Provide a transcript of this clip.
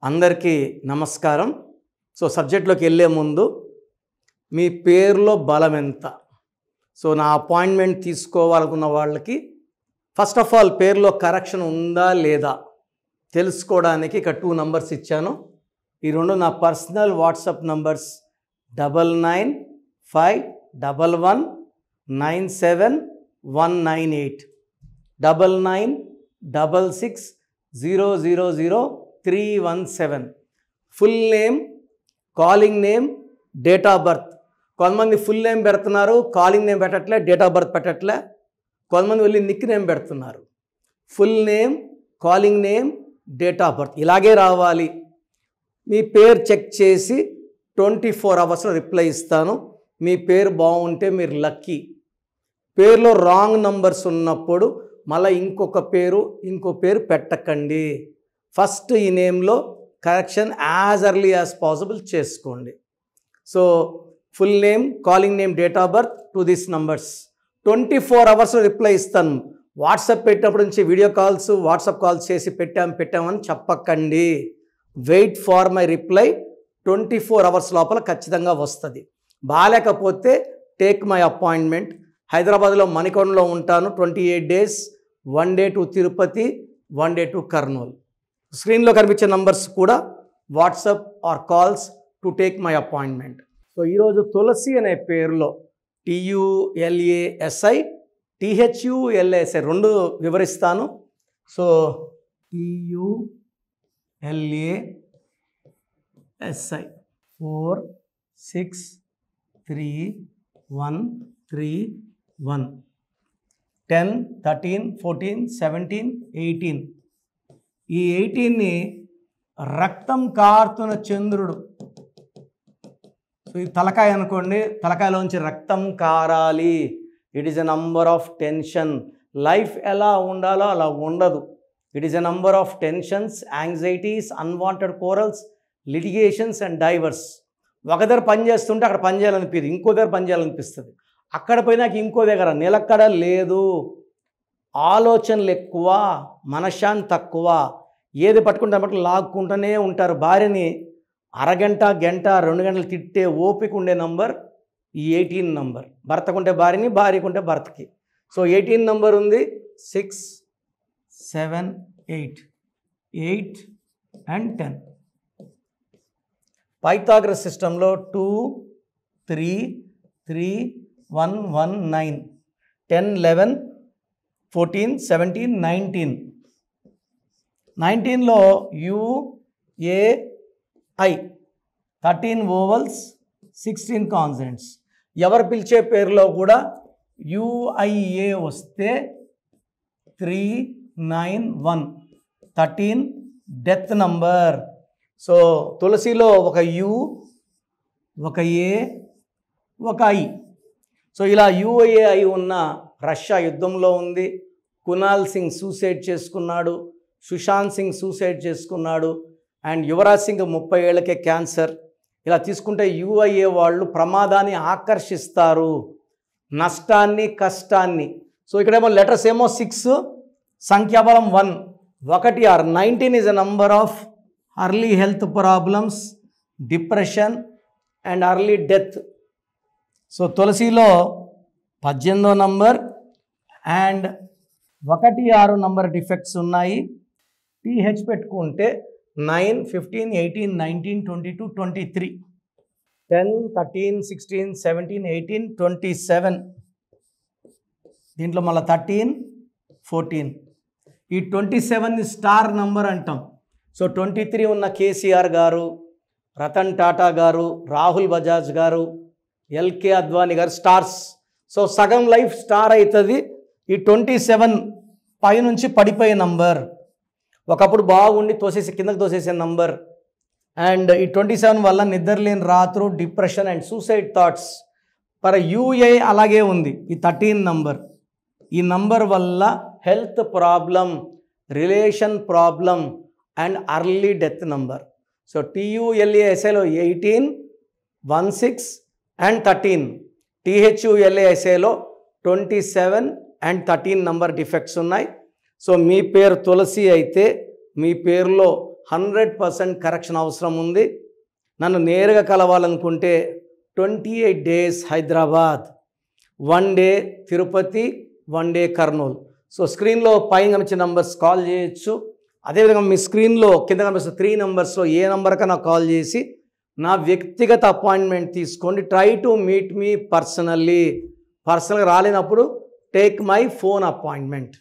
అందరికీ నమస్కారం. సో సబ్జెక్ట్లోకి వెళ్ళే ముందు మీ పేరులో బలం ఎంత? సో నా అపాయింట్మెంట్ తీసుకోవాలనుకున్న వాళ్ళకి ఫస్ట్ ఆఫ్ ఆల్ పేరులో కరెక్షన్ ఉందా లేదా తెలుసుకోవడానికి ఇక 2 నంబర్స్ ఇచ్చాను. ఈ రెండు నా personal WhatsApp numbers 9951197198 9966000317. Full name, calling name, date of birth. కొంతమంది ఫుల్ నేమ్ పెడుతున్నారు, కాలింగ్ నేమ్ పెట్టట్లే, డేట్ ఆఫ్ బర్త్ పెట్టట్లే. కొంతమంది వెళ్ళి నిక్ నేమ్ పెడుతున్నారు. Full name, calling name, date of birth ఇలాగే రావాలి. మీ పేరు చెక్ చేసి 24 అవర్స్లో రిప్లై ఇస్తాను. మీ పేరు బాగుంటే మీరు లక్కీ. పేరులో రాంగ్ నంబర్స్ ఉన్నప్పుడు మళ్ళీ ఇంకో పేరు పెట్టకండి. ఫస్ట్ ఈ నేమ్లో correction as early as possible చేసుకోండి. So full name, calling name, date of birth to this numbers 24 అవర్స్లో రిప్లై ఇస్తాను. వాట్సాప్ పెట్టినప్పటి నుంచి వీడియో కాల్స్, వాట్సాప్ కాల్స్ చేసి పెట్టామని చెప్పకండి. Wait for my reply. 24 hours లోపల ఖచ్చితంగా వస్తుంది. బాగాలేకపోతే టేక్ మై అపాయింట్మెంట్. హైదరాబాద్లో మణికొండలో ఉంటాను. 28 days, 1 day to Tirupati, 1 day to Kurnool. స్క్రీన్లో కనిపించే నంబర్స్ కూడా WhatsApp or calls to take my appointment. So ఈరోజు తులసి అనే పేరులో TULASI, THULASI రెండు వివరిస్తాను. So TULASI 463131 10, 13, 14, 17, 18. ఈ 18ని రక్తం కారుతున్న చంద్రుడు. సో ఈ తలకాయ అనుకోండి, తలకాయలోంచి రక్తం కారాలి. It is a number of tension. Life ఎలా ఉండాలో అలా ఉండదు. It is a number of tensions, anxieties, unwanted quarrels, litigations and divorce. ఒక దగ్గర పని చేస్తుంటే అక్కడ పని చేయాలనిపిస్తుంది, ఇంకో దగ్గర పని చేయాలనిపిస్తుంది. అక్కడ పోయినాక ఇంకో దగ్గర నిలకడ లేదు. ఆలోచనలు ఎక్కువ, మనశ్శాంతి తక్కువ. ఏది పట్టుకుంటే బట్టి లాక్కుంటూనే ఉంటారు. భార్యని అరగంట, గంట, 2 గంటలు తిట్టే ఓపిక ఉండే నంబర్ ఈ 18 నంబర్. భర్తకుంటే భార్యని, భార్యకుంటే భర్తకి. సో 18 నంబర్ ఉంది. 6, 7, 8 అండ్ 10. పైథాగరస్ సిస్టంలో 2, 3, 3, 1, 1, 9, 10, 11, 14, 17, 19. 19లో UAI 13 ఓవల్స్, 16 కాన్సనెంట్స్. ఎవరు పిలిచే పేరులో కూడా UIA వస్తే 391 13 డెత్ నంబర్. సో తులసిలో ఒక U, ఒక A, ఒక I. సో ఇలా UAI ఉన్న రష్యా యుద్ధంలో ఉంది. కునాల్ సింగ్ సూసైడ్ చేసుకున్నాడు, సుశాంత్ సింగ్ సూసైడ్ చేసుకున్నాడు, అండ్ యువరాజ్ సింగ్ 30 ఏళ్ళకే క్యాన్సర్. ఇలా తీసుకుంటే UIA వాళ్ళు ప్రమాదాన్ని ఆకర్షిస్తారు, నష్టాన్ని, కష్టాన్ని. సో ఇక్కడేమో లెటర్స్ ఏమో 6, సంఖ్యాబలం 1, 1 6. 19 is a number of early health problems, depression and early death. So తులసిలో 18వ నంబర్ అండ్ 1, 6 నంబర్ డిఫెక్ట్స్ ఉన్నాయి. TH పెట్టుకుంటే 9, 15, 18, 19, 22, 23, 10, 13, 16, 17, 18, 27. దీంట్లో మళ్ళీ 13, 14. ఈ 27ని స్టార్ నంబర్ అంటాం. సో 23 ఉన్న కేసీఆర్ గారు, రతన్ టాటా గారు, రాహుల్ బజాజ్ గారు, LK అద్వానీ గారు స్టార్స్. సో సగం లైఫ్ స్టార్ అవుతుంది. ఈ 27 పైనుంచి పడిపోయే నంబర్. ఒకప్పుడు బాగుండి కిందకి తోసేసే నంబర్. అండ్ ఈ 27 వల్ల నిద్రలేని రాత్రు, depression and suicide thoughts. UA అలాగే ఉంది. ఈ 13 నంబర్. ఈ నంబర్ వల్ల health problem, relation problem and early death number. So TULASIలో 18, 16 అండ్ 13. THULASIలో 27 అండ్ 13 నంబర్ డిఫెక్ట్స్ ఉన్నాయి. సో మీ పేరు తులసి అయితే మీ పేరులో 100% కరెక్షన్ అవసరం ఉంది. నన్ను నేరుగా కలవాలనుకుంటే 28 days Hyderabad, 1 day Tirupati, 1 day Kurnool. So స్క్రీన్లో పైన కనిపించే నంబర్స్ కాల్ చేయొచ్చు. అదేవిధంగా మీ స్క్రీన్లో కింద కనిపిస్తున్న 3 numbers ఏ నెంబర్కైనా కాల్ చేసి నా వ్యక్తిగత అపాయింట్మెంట్ తీసుకోండి. ట్రై టు మీట్ మీ పర్సనల్గా రాలేనప్పుడు టేక్ మై ఫోన్ అపాయింట్మెంట్.